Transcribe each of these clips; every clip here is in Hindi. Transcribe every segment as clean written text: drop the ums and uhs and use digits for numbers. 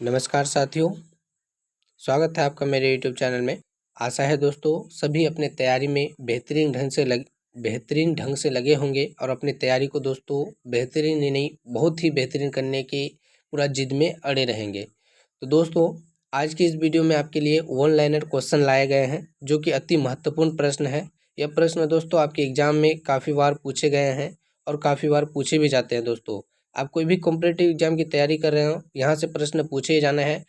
नमस्कार साथियों, स्वागत है आपका मेरे यूट्यूब चैनल में। आशा है दोस्तों सभी अपने तैयारी में बेहतरीन ढंग से लगे होंगे और अपनी तैयारी को दोस्तों बेहतरीन ही नहीं बहुत ही बेहतरीन करने की पूरा जिद में अड़े रहेंगे। तो दोस्तों आज की इस वीडियो में आपके लिए वन लाइनर क्वेश्चन लाए गए हैं जो कि अति महत्वपूर्ण प्रश्न है। यह प्रश्न दोस्तों आपके एग्जाम में काफ़ी बार पूछे गए हैं और काफ़ी बार पूछे भी जाते हैं। दोस्तों आप कोई भी कॉम्पिटिटिव एग्जाम की तैयारी कर रहे हो, यहाँ से प्रश्न पूछे ही जाना है।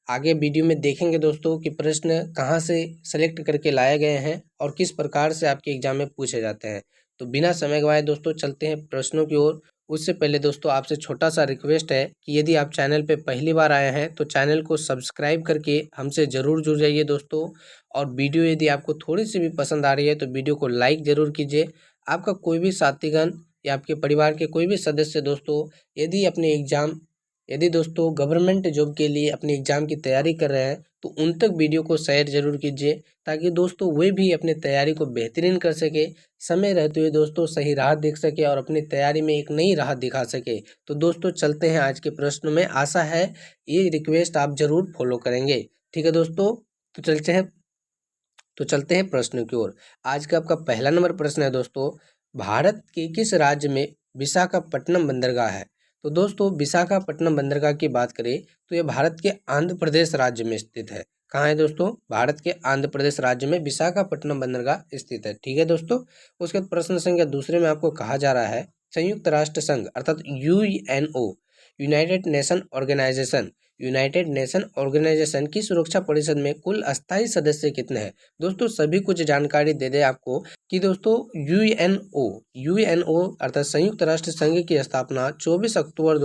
आगे वीडियो में देखेंगे दोस्तों कि प्रश्न कहाँ से सेलेक्ट करके लाए गए हैं और किस प्रकार से आपके एग्जाम में पूछे जाते हैं। तो बिना समय गवाए दोस्तों चलते हैं प्रश्नों की ओर। उससे पहले दोस्तों आपसे छोटा सा रिक्वेस्ट है कि यदि आप चैनल पे पहली बार आए हैं तो चैनल को सब्सक्राइब करके हमसे ज़रूर जुड़ जाइए दोस्तों। और वीडियो यदि आपको थोड़ी सी भी पसंद आ रही है तो वीडियो को लाइक ज़रूर कीजिए। आपका कोई भी साथीगण या आपके परिवार के कोई भी सदस्य दोस्तों यदि दोस्तों गवर्नमेंट जॉब के लिए अपने एग्ज़ाम की तैयारी कर रहे हैं तो उन तक वीडियो को शेयर जरूर कीजिए ताकि दोस्तों वे भी अपनी तैयारी को बेहतरीन कर सके, समय रहते हुए दोस्तों सही राह देख सके और अपनी तैयारी में एक नई राह दिखा सके। तो दोस्तों चलते हैं आज के प्रश्न में। आशा है ये रिक्वेस्ट आप जरूर फॉलो करेंगे। ठीक है दोस्तों, तो चलते हैं प्रश्न की ओर। आज का आपका पहला नंबर प्रश्न है दोस्तों, भारत के किस राज्य में विशाखापट्टनम बंदरगाह है। तो दोस्तों विशाखापट्टनम बंदरगाह की बात करें तो यह भारत के आंध्र प्रदेश राज्य में स्थित है। कहाँ है दोस्तों? भारत के आंध्र प्रदेश राज्य में विशाखापट्टनम बंदरगाह स्थित है। ठीक है दोस्तों, उसके बाद प्रश्न संख्या दूसरे में आपको कहा जा रहा है संयुक्त राष्ट्र संघ अर्थात यूएनओ यूनाइटेड नेशन ऑर्गेनाइजेशन की सुरक्षा परिषद में कुल अस्थायी सदस्य कितने हैं। दोस्तों सभी कुछ जानकारी दे दे आपको कि दोस्तों यूएनओ अर्थात संयुक्त राष्ट्र संघ की स्थापना 24 अक्टूबर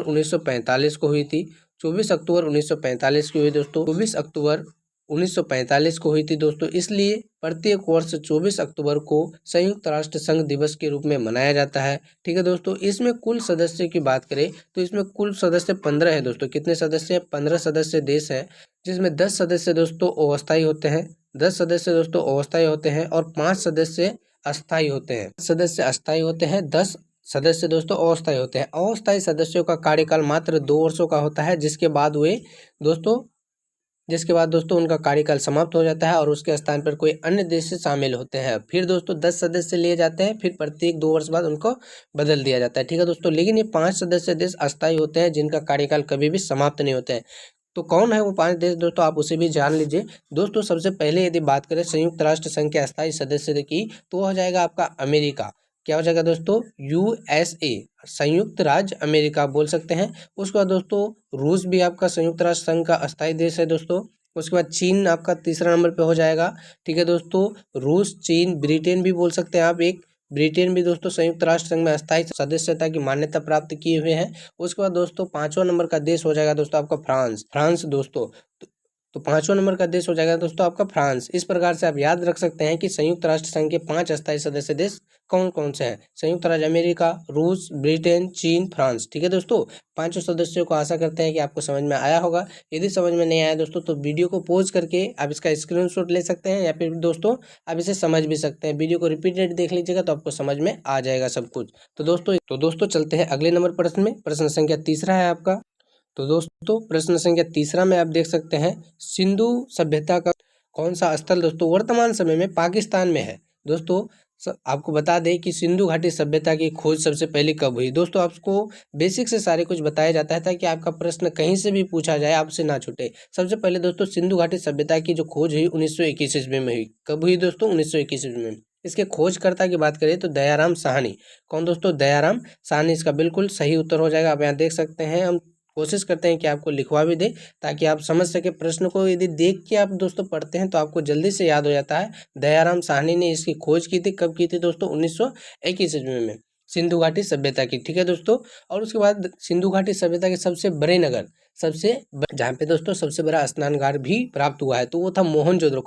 1945 को हुई थी। 24 अक्टूबर 1945 की हुई दोस्तों, 24 अक्टूबर 1945 को हुई थी दोस्तों। इसलिए प्रत्येक वर्ष 24 अक्टूबर को संयुक्त राष्ट्र संघ दिवस के रूप में मनाया जाता है। ठीक है दोस्तों, इसमें कुल सदस्य की बात करें तो इसमें कुल सदस्य 15 है दोस्तों। कितने सदस्य हैं? 15 सदस्य देश है, जिसमें 10 सदस्य दोस्तों अस्थायी होते हैं, 10 सदस्य दोस्तों अस्थायी होते हैं और 5 सदस्य अस्थायी होते हैं। सदस्य अस्थायी होते हैं, 10 सदस्य दोस्तों अस्थायी होते हैं। अस्थायी सदस्यों का कार्यकाल मात्र 2 वर्षों का होता है, जिसके बाद दोस्तों उनका कार्यकाल समाप्त हो जाता है और उसके स्थान पर कोई अन्य देश से शामिल होते हैं। फिर दोस्तों 10 सदस्य लिए जाते हैं, फिर प्रत्येक 2 वर्ष बाद उनको बदल दिया जाता है। ठीक है दोस्तों, लेकिन ये 5 सदस्य देश अस्थायी होते हैं जिनका कार्यकाल कभी भी समाप्त नहीं होते हैं। तो कौन है वो 5 देश दोस्तों, आप उसे भी जान लीजिए दोस्तों। सबसे पहले यदि बात करें संयुक्त राष्ट्र संघ के अस्थायी सदस्य की तो हो जाएगा आपका अमेरिका। क्या हो जाएगा दोस्तों? यूएसए, संयुक्त राज्य अमेरिका बोल सकते हैं। उसके बाद दोस्तों रूस भी आपका संयुक्त राष्ट्र संघ का अस्थायी देश है दोस्तों। उसके बाद चीन आपका तीसरा नंबर पे हो जाएगा। ठीक है दोस्तों, रूस, चीन, ब्रिटेन भी बोल सकते हैं आप। ब्रिटेन भी दोस्तों संयुक्त राष्ट्र संघ में अस्थायी सदस्यता की मान्यता प्राप्त किए हुए हैं। उसके बाद दोस्तों 5वां नंबर का देश हो जाएगा दोस्तों आपका फ्रांस दोस्तों। तो 5वां नंबर का देश हो जाएगा दोस्तों आपका फ्रांस। इस प्रकार से आप याद रख सकते हैं कि संयुक्त राष्ट्र संघ के 5 अस्थायी सदस्य देश कौन कौन से हैं? संयुक्त राज्य अमेरिका, रूस, ब्रिटेन, चीन, फ्रांस। ठीक है दोस्तों, 5 सदस्यों को आशा करते हैं कि आपको समझ में आया होगा। यदि समझ में नहीं आया दोस्तों तो वीडियो को पॉज करके आप इसका स्क्रीनशॉट ले सकते हैं या फिर दोस्तों आप इसे समझ भी सकते हैं। वीडियो को रिपीटेड देख लीजिएगा तो आपको समझ में आ जाएगा सब कुछ। तो दोस्तों चलते हैं अगले नंबर प्रश्न में। प्रश्न संख्या तीसरा है आपका। तो दोस्तों प्रश्न संख्या तीसरा में आप देख सकते हैं सिंधु सभ्यता का कौन सा स्थल दोस्तों वर्तमान समय में पाकिस्तान में है। दोस्तों आपको बता दें कि सिंधु घाटी सभ्यता की खोज सबसे पहले कब हुई। दोस्तों आपको बेसिक से सारे कुछ बताया जाता है ताकि आपका प्रश्न कहीं से भी पूछा जाए आपसे ना छूटे। सबसे पहले दोस्तों सिंधु घाटी सभ्यता की जो खोज हुई 1921 ईस्वी में हुई। कब हुई दोस्तों? 1921 ईस्वी में। इसके खोजकर्ता की बात करें तो दयाराम साहनी। कौन दोस्तों? दयाराम साहनी इसका बिल्कुल सही उत्तर हो जाएगा। आप यहाँ देख सकते हैं, हम कोशिश करते हैं कि आपको लिखवा भी दे ताकि आप समझ सके प्रश्न को। यदि देख के आप दोस्तों पढ़ते हैं तो आपको जल्दी से याद हो जाता है। दयाराम साहनी ने इसकी खोज की थी। कब की थी दोस्तों? 1921 ईस्वी में, सिंधु घाटी सभ्यता की। ठीक है दोस्तों, और उसके बाद सिंधु घाटी सभ्यता के सबसे बड़े नगर जहाँ पे दोस्तों सबसे बड़ा स्नानगार भी प्राप्त हुआ है तो वो था मोहनजोदड़ो।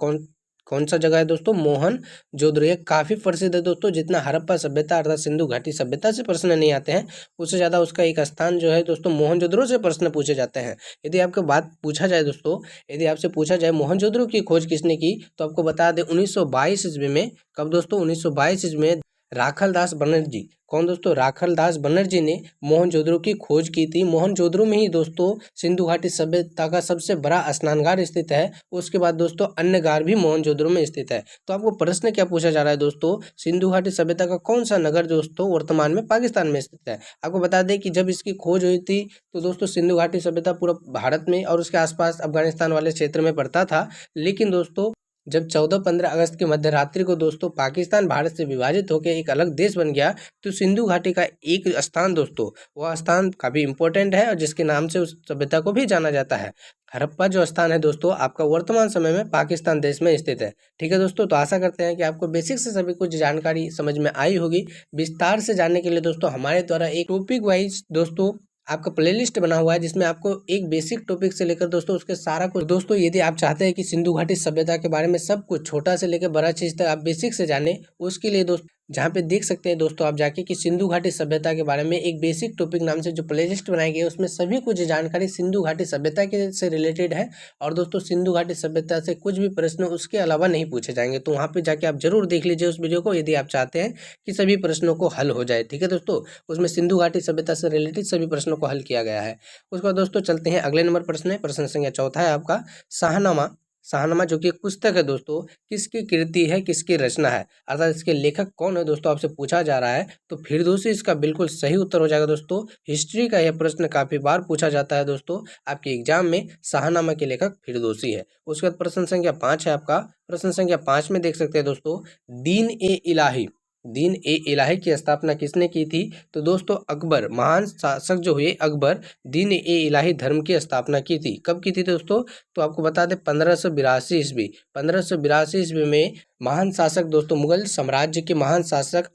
कौन सा जगह है दोस्तों? मोहनजोदड़ो। ये काफी प्रसिद्ध है दोस्तों। जितना हड़प्पा सभ्यता अर्थात सिंधु घाटी सभ्यता से प्रश्न नहीं आते हैं उससे ज्यादा उसका एक स्थान जो है दोस्तों मोहनजोदड़ो से प्रश्न पूछे जाते हैं। यदि आपको बात पूछा जाए दोस्तों, यदि आपसे पूछा जाए मोहनजोदड़ो की खोज किसने की तो आपको बता दें 1922 ईस्वी में। कब दोस्तों? 1922 ईस्वी में राखलदास बनर्जी। कौन दोस्तों? राखलदास बनर्जी ने मोहनजोदड़ो की खोज की थी। मोहनजोदड़ो में ही दोस्तों सिंधु घाटी सभ्यता का सबसे बड़ा स्नानगार स्थित है। उसके बाद दोस्तों अन्य गार भी मोहनजोदड़ो में स्थित है। तो आपको प्रश्न क्या पूछा जा रहा है दोस्तों? सिंधु घाटी सभ्यता का कौन सा नगर दोस्तों वर्तमान में पाकिस्तान में स्थित है? आपको बता दें कि जब इसकी खोज हुई थी तो दोस्तों सिंधु घाटी सभ्यता पूरा भारत में और उसके आसपास अफगानिस्तान वाले क्षेत्र में पड़ता था। लेकिन दोस्तों जब 14-15 अगस्त की मध्य रात्रि को दोस्तों पाकिस्तान भारत से विभाजित होकर एक अलग देश बन गया, तो सिंधु घाटी का एक स्थान दोस्तों, वह स्थान काफ़ी इंपॉर्टेंट है और जिसके नाम से उस सभ्यता को भी जाना जाता है। हड़प्पा जो स्थान है दोस्तों आपका वर्तमान समय में पाकिस्तान देश में स्थित है। ठीक है दोस्तों, तो आशा करते हैं कि आपको बेसिक से सभी कुछ जानकारी समझ में आई होगी। विस्तार से जानने के लिए दोस्तों हमारे द्वारा एक टॉपिक वाइज दोस्तों आपका प्लेलिस्ट बना हुआ है, जिसमें आपको एक बेसिक टॉपिक से लेकर दोस्तों उसके सारा कुछ दोस्तों, यदि आप चाहते हैं कि सिंधु घाटी सभ्यता के बारे में सब कुछ छोटा से लेकर बड़ा चीज तक आप बेसिक से जाने, उसके लिए दोस्तों जहाँ पे देख सकते हैं दोस्तों आप जाके कि सिंधु घाटी सभ्यता के बारे में एक बेसिक टॉपिक नाम से जो प्लेलिस्ट बनाई गई है, उसमें सभी कुछ जानकारी सिंधु घाटी सभ्यता के से रिलेटेड है। और दोस्तों सिंधु घाटी सभ्यता से कुछ भी प्रश्न उसके अलावा नहीं पूछे जाएंगे, तो वहाँ पे जाके आप जरूर देख लीजिए उस वीडियो को, यदि आप चाहते हैं कि सभी प्रश्नों को हल हो जाए। ठीक है दोस्तों, उसमें सिंधु घाटी सभ्यता से रिलेटेड सभी प्रश्नों को हल किया गया है। उसके बाद दोस्तों चलते हैं अगले नंबर प्रश्न में। प्रश्न संख्या चौथा है आपका शाहनामा। शाहनामा जो कि एक पुस्तक है दोस्तों, किसकी कृति है, किसकी रचना है, अर्थात इसके लेखक कौन है दोस्तों आपसे पूछा जा रहा है। तो फिरदौसी इसका बिल्कुल सही उत्तर हो जाएगा दोस्तों। हिस्ट्री का यह प्रश्न काफी बार पूछा जाता है दोस्तों आपके एग्जाम में। शाहनामा के लेखक फिरदौसी है। उसके बाद प्रश्न संख्या 5 है आपका। प्रश्न संख्या 5 में देख सकते हैं दोस्तों, दीन ए इलाही, दीन ए इलाही की स्थापना किसने की थी? तो दोस्तों अकबर, महान शासक जो हुए अकबर, दीन ए इलाही धर्म की स्थापना की थी। कब की थी दोस्तों? तो आपको बता दें 1582 ईस्वी। 1582 ईस्वी में महान शासक दोस्तों, मुगल साम्राज्य के महान शासक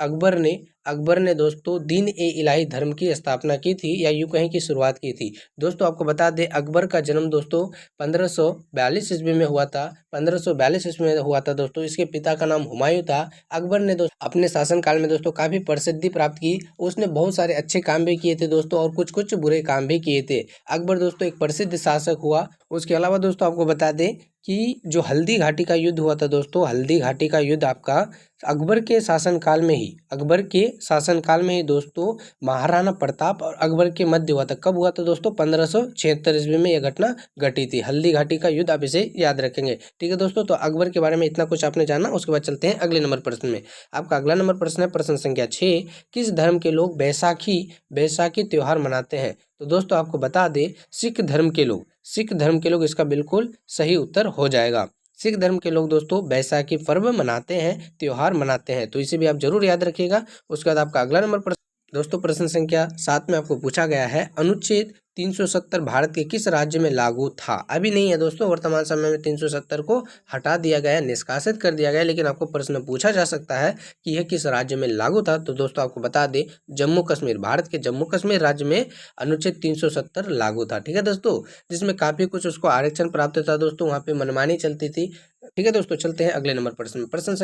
अकबर ने दोस्तों दीन ए इलाही धर्म की स्थापना की थी, या यूं कहें कि शुरुआत की थी। दोस्तों आपको बता दें अकबर का जन्म दोस्तों 1542 ईस्वी में हुआ था। 1542 ईस्वी में हुआ था दोस्तों। इसके पिता का नाम हुमायूं था। अकबर ने दोस्तों अपने शासन काल में दोस्तों काफी प्रसिद्धि प्राप्त की। उसने बहुत सारे अच्छे काम भी किए थे दोस्तों, और कुछ कुछ बुरे काम भी किए थे। अकबर दोस्तों एक प्रसिद्ध शासक हुआ। उसके अलावा दोस्तों आपको बता दें कि जो हल्दी घाटी का युद्ध हुआ था दोस्तों, हल्दी घाटी का युद्ध आपका अकबर के शासनकाल में ही दोस्तों महाराणा प्रताप और अकबर के मध्य हुआ था। कब हुआ था दोस्तों? 1576 ईस्वी में यह घटना घटी थी। हल्दी घाटी का युद्ध, आप इसे याद रखेंगे। ठीक है दोस्तों, तो अकबर के बारे में इतना कुछ आपने जाना। उसके बाद चलते हैं अगले नंबर प्रश्न में। आपका अगला नंबर प्रश्न है प्रश्न संख्या 6, किस धर्म के लोग बैसाखी त्योहार मनाते हैं? तो दोस्तों आपको बता दें सिख धर्म के लोग इसका बिल्कुल सही उत्तर हो जाएगा। सिख धर्म के लोग दोस्तों बैसाखी पर्व मनाते हैं, त्योहार मनाते हैं, तो इसे भी आप जरूर याद रखिएगा। उसके बाद आपका अगला नंबर प्रश्न दोस्तों प्रश्न संख्या 7 में आपको पूछा गया है, अनुच्छेद 370 भारत के किस राज्य में लागू था? अभी नहीं है दोस्तों, वर्तमान समय में 370 को हटा दिया गया, निष्कासित कर दिया गया, लेकिन आपको प्रश्न पूछा जा सकता है कि यह किस राज्य में लागू था। तो दोस्तों आपको बता दें जम्मू कश्मीर, भारत के जम्मू कश्मीर राज्य में अनुच्छेद 370 लागू था। ठीक है दोस्तों, जिसमें काफी कुछ उसको आरक्षण प्राप्त था दोस्तों, वहाँ पे मनमानी चलती थी। ठीक है दोस्तों, चलते हैं अगले नंबर प्रश्न में। प्रश्न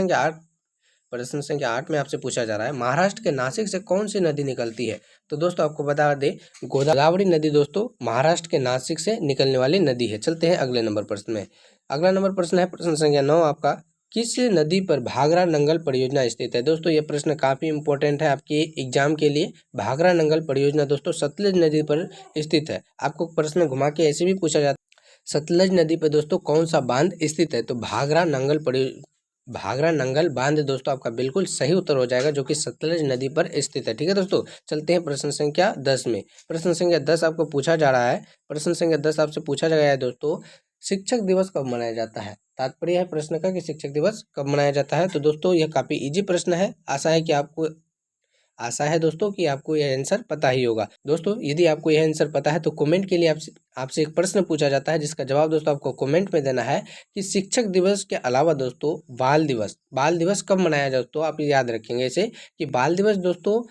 संख्या 8 में आपसे पूछा जा रहा है, महाराष्ट्र के नासिक से कौन सी नदी निकलती है? तो दोस्तों आपको बता दें गोदावरी नदी दोस्तों महाराष्ट्र के नासिक से निकलने वाली नदी है। चलते हैं अगले नंबर प्रश्न में। अगला नंबर प्रश्न है प्रश्न संख्या 9 आपका, किस नदी पर भाखरा नंगल परियोजना स्थित है? दोस्तों ये प्रश्न काफी इंपॉर्टेंट है आपके एग्जाम के लिए। भाखरा नंगल परियोजना दोस्तों सतलज नदी पर स्थित है। आपको प्रश्न घुमा के ऐसे भी पूछा जाता है, सतलज नदी पर दोस्तों कौन सा बांध स्थित है? तो भाखरा नंगल बांध दोस्तों आपका बिल्कुल सही उत्तर हो जाएगा, जो कि सतलज नदी पर स्थित है। ठीक है दोस्तों, चलते हैं प्रश्न संख्या 10 में। प्रश्न संख्या 10 आपको पूछा जा रहा है। प्रश्न संख्या 10 आपसे पूछा गया है दोस्तों, शिक्षक दिवस कब मनाया जाता है? तात्पर्य है प्रश्न का कि शिक्षक दिवस कब मनाया जाता है। तो दोस्तों यह काफी इजी प्रश्न है। आशा है दोस्तों कि आपको यह आंसर पता ही होगा। दोस्तों यदि आपको यह आंसर पता है तो कमेंट के लिए आपसे एक प्रश्न पूछा जाता है, जिसका जवाब दोस्तों आपको कमेंट में देना है कि शिक्षक दिवस के अलावा दोस्तों बाल दिवस कब मनाया जाए। तो आप याद रखेंगे इसे कि बाल दिवस दोस्तों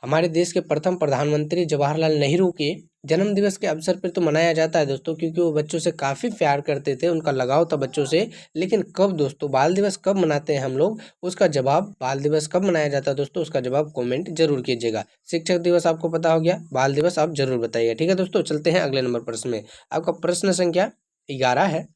हमारे देश के प्रथम प्रधानमंत्री जवाहरलाल नेहरू के जन्म दिवस के अवसर पर तो मनाया जाता है दोस्तों, क्योंकि वो बच्चों से काफ़ी प्यार करते थे, उनका लगाव था बच्चों से। लेकिन कब दोस्तों बाल दिवस कब मनाते हैं हम लोग, उसका जवाब बाल दिवस कब मनाया जाता है दोस्तों, उसका जवाब कमेंट जरूर कीजिएगा। शिक्षक दिवस आपको पता हो गया, बाल दिवस आप जरूर बताइए। ठीक है दोस्तों, चलते हैं अगले नंबर प्रश्न में। आपका प्रश्न संख्या 11 है।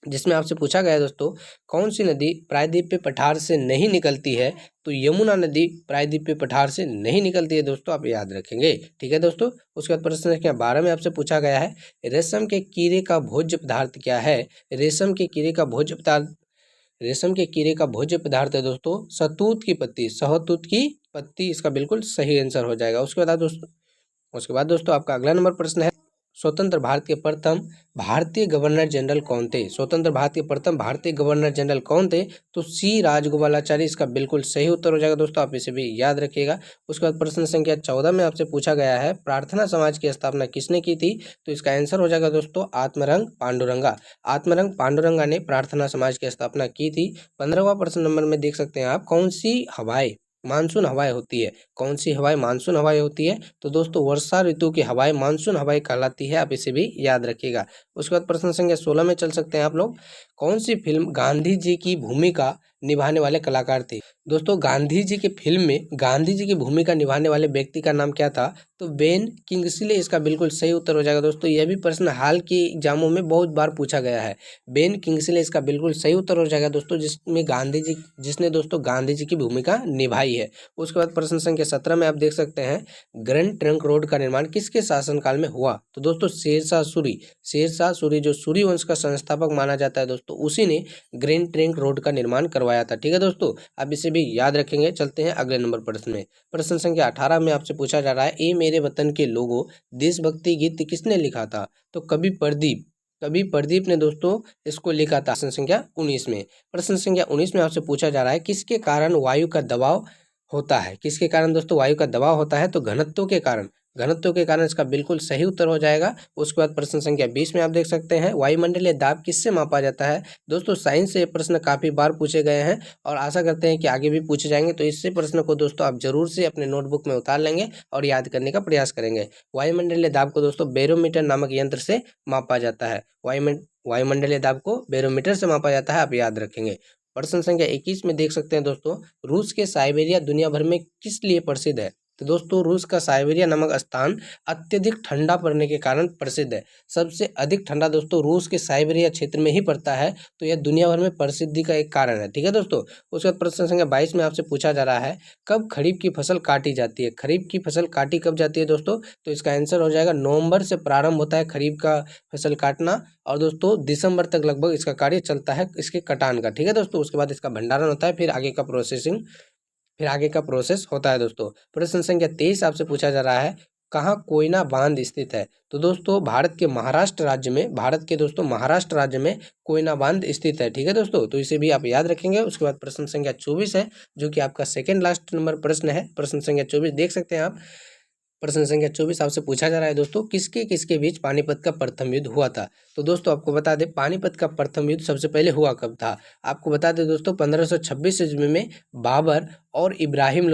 जिसमें आपसे पूछा गया है दोस्तों, कौन सी नदी प्रायद्वीपीय पठार से नहीं निकलती है? तो यमुना नदी प्रायद्वीपीय पठार से नहीं निकलती है दोस्तों, आप याद रखेंगे। ठीक है दोस्तों। उसके बाद प्रश्न संख्या 12 में आपसे पूछा गया है, रेशम के कीड़े का भोज्य पदार्थ क्या है? रेशम के कीड़े का भोज्य पदार्थ, रेशम के कीड़े का भोज्य पदार्थ है दोस्तों शहतूत की पत्ती। शहतूत की पत्ती इसका बिल्कुल सही आंसर हो जाएगा। उसके बाद दोस्तों आपका अगला नंबर प्रश्न है, स्वतंत्र भारत के प्रथम भारतीय गवर्नर जनरल कौन थे? स्वतंत्र भारत के प्रथम भारतीय गवर्नर जनरल कौन थे? तो सी राजगोपालाचारी इसका बिल्कुल सही उत्तर हो जाएगा दोस्तों, आप इसे भी याद रखिएगा। उसके बाद प्रश्न संख्या 14 में आपसे पूछा गया है, प्रार्थना समाज की स्थापना किसने की थी? तो इसका आंसर हो जाएगा दोस्तों आत्मरंग पांडुरंगा। आत्मरंग पांडुरंगा ने प्रार्थना समाज की स्थापना की थी। 15वां प्रश्न नंबर में देख सकते हैं आप, कौन सी हवाएं मानसून हवाएं होती है? कौन सी हवाएं मानसून हवाएं होती है? तो दोस्तों वर्षा ऋतु की हवाएं मानसून हवाएं कहलाती है, आप इसे भी याद रखिएगा। उसके बाद प्रश्न संख्या 16 में चल सकते हैं आप लोग, कौन सी फिल्म गांधी जी की भूमिका निभाने वाले कलाकार थे? दोस्तों गांधी जी की फिल्म में गांधी जी की भूमिका निभाने वाले व्यक्ति का नाम क्या था? तो बेन किंग्सले इसका बिल्कुल सही उत्तर हो जाएगा दोस्तों। यह भी प्रश्न हाल के एग्जामों में बहुत बार पूछा गया है। बेन किंग्सले इसका बिल्कुल सही उत्तर हो जाएगा दोस्तों, जिसने दोस्तों गांधी जी की भूमिका निभाई है। उसके बाद प्रश्न संख्या 17 में आप देख सकते हैं, ग्रैंड ट्रंक रोड का निर्माण किसके शासनकाल में हुआ? तो दोस्तों शेरशाह सूरी जो सूरी वंश का संस्थापक माना जाता है दोस्तों, उसी ने ग्रैंड ट्रंक रोड का निर्माण करवाया था। ठीक है दोस्तों, आप इसे भी याद रखेंगे। चलते हैं अगले नंबर प्रश्न में। प्रश्न संख्या 18 में आपसे पूछा जा रहा है, ए मेरे वतन के लोगों देशभक्ति गीत किसने लिखा था? तो कवि प्रदीप ने दोस्तों इसको लिखा था। प्रश्न संख्या 19 में आपसे पूछा जा रहा है, किसके कारण वायु का दबाव होता है? किसके कारण दोस्तों वायु का दबाव होता है? तो घनत्व के कारण इसका बिल्कुल सही उत्तर हो जाएगा। उसके बाद प्रश्न संख्या 20 में आप देख सकते हैं, वायुमंडलीय दाब किससे मापा जाता है? दोस्तों साइंस से ये प्रश्न काफी बार पूछे गए हैं और आशा करते हैं कि आगे भी पूछे जाएंगे, तो इससे प्रश्न को दोस्तों आप जरूर से अपने नोटबुक में उतार लेंगे और याद करने का प्रयास करेंगे। वायुमंडलीय दाब को दोस्तों बैरोमीटर नामक यंत्र से मापा जाता है। वायुमंडलीय दाब को बैरोमीटर से मापा जाता है, आप याद रखेंगे। प्रश्न संख्या 21 में देख सकते हैं दोस्तों, रूस के साइबेरिया दुनिया भर में किस लिए प्रसिद्ध है? तो दोस्तों रूस का साइबेरिया नामक स्थान अत्यधिक ठंडा पड़ने के कारण प्रसिद्ध है। सबसे अधिक ठंडा दोस्तों रूस के साइबेरिया क्षेत्र में ही पड़ता है, तो यह दुनिया भर में प्रसिद्धि का एक कारण है। ठीक है दोस्तों। उसके बाद प्रश्न संख्या 22 में आपसे पूछा जा रहा है, कब खरीफ की फसल काटी जाती है? खरीफ की फसल काटी कब जाती है दोस्तों? तो इसका आंसर हो जाएगा, नवंबर से प्रारंभ होता है खरीफ का फसल काटना और दोस्तों दिसंबर तक लगभग इसका कार्य चलता है, इसके कटान का। ठीक है दोस्तों। उसके बाद इसका भंडारण होता है, फिर आगे का प्रोसेस होता है दोस्तों। प्रश्न संख्या 23 आपसे पूछा जा रहा है, कहाँ कोयना बांध स्थित है? तो दोस्तों भारत के महाराष्ट्र राज्य में कोयना बांध स्थित है। ठीक है दोस्तों, तो इसे भी आप याद रखेंगे। उसके बाद प्रश्न संख्या 24 है, जो कि आपका सेकंड लास्ट नंबर प्रश्न है। प्रश्न संख्या 24 देख सकते हैं आप। प्रश्न संख्या 24 आपसे पूछा जा रहा है दोस्तों, किसके बीच पानीपत का प्रथम युद्ध हुआ था? तो दोस्तों आपको बता दें, पानीपत का प्रथम युद्ध सबसे पहले हुआ कब था? आपको बता दें दोस्तों, 1526 ईस्वी में बाबर और इब्राहिम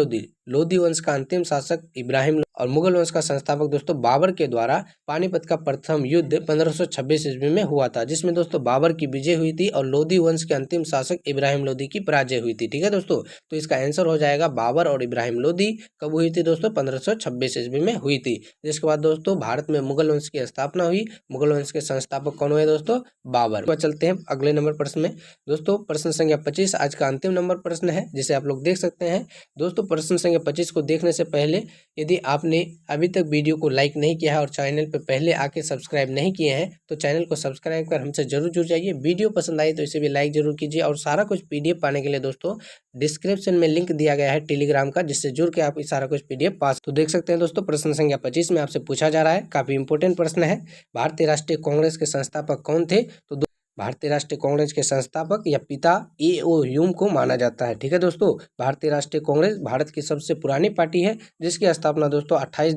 लोदी वंश का अंतिम शासक इब्राहिम और मुगल वंश का संस्थापक दोस्तों बाबर के द्वारा पानीपत का प्रथम युद्ध 1526 ईस्वी में हुआ था, जिसमें दोस्तों बाबर की विजय हुई थी और लोदी वंश के अंतिम शासक इब्राहिम लोदी की पराजय हुई थी। ठीक है दोस्तों, तो इसका आंसर हो जाएगा बाबर और इब्राहिम लोदी कब हुई थी दोस्तों? 1526 ईस्वी में हुई थी। जिसके बाद दोस्तों भारत में मुगल वंश की स्थापना हुई। मुगल वंश के संस्थापक कौन हुए दोस्तों? बाबर। चलते हैं अगले नंबर प्रश्न में दोस्तों। प्रश्न संख्या 25 आज का अंतिम नंबर प्रश्न है, जिसे आप लोग देख सकते हैं दोस्तों। प्रश्न संख्या 25 को देखने से पहले यदि आपने अभी तक वीडियो को लाइक नहीं किया है और चैनल पर पहले आके सब्सक्राइब नहीं किए हैं, तो चैनल को सब्सक्राइब कर हमसे जरूर जुड़ जाइए। वीडियो पसंद आई तो इसे भी लाइक जरूर कीजिए और सारा कुछ PDF पाने के लिए दोस्तों डिस्क्रिप्शन में लिंक दिया गया है टेलीग्राम का, जिससे जुड़ के आप सारा कुछ PDF पास। तो देख सकते हैं दोस्तों, प्रश्न संख्या 25 में आपसे पूछा जा रहा है, काफी इंपोर्टेंट प्रश्न है, भारतीय राष्ट्रीय कांग्रेस के संस्थापक कौन थे? तो भारतीय राष्ट्रीय कांग्रेस के संस्थापक या पिता A.O. ह्यूम को माना जाता है। ठीक है दोस्तों, भारतीय राष्ट्रीय कांग्रेस भारत की सबसे पुरानी पार्टी है, जिसकी स्थापना दोस्तों 28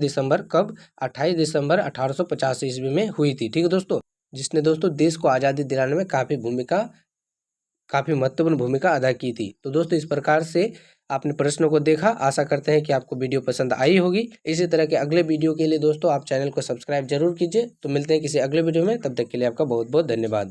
दिसंबर 1850 ईस्वी में हुई थी। ठीक है दोस्तों, जिसने दोस्तों देश को आज़ादी दिलाने में काफी महत्वपूर्ण भूमिका अदा की थी। तो दोस्तों इस प्रकार से आपने प्रश्नों को देखा। आशा करते हैं कि आपको वीडियो पसंद आई होगी। इसी तरह के अगले वीडियो के लिए दोस्तों आप चैनल को सब्सक्राइब जरूर कीजिए। तो मिलते हैं किसी अगले वीडियो में, तब तक के लिए आपका बहुत बहुत धन्यवाद।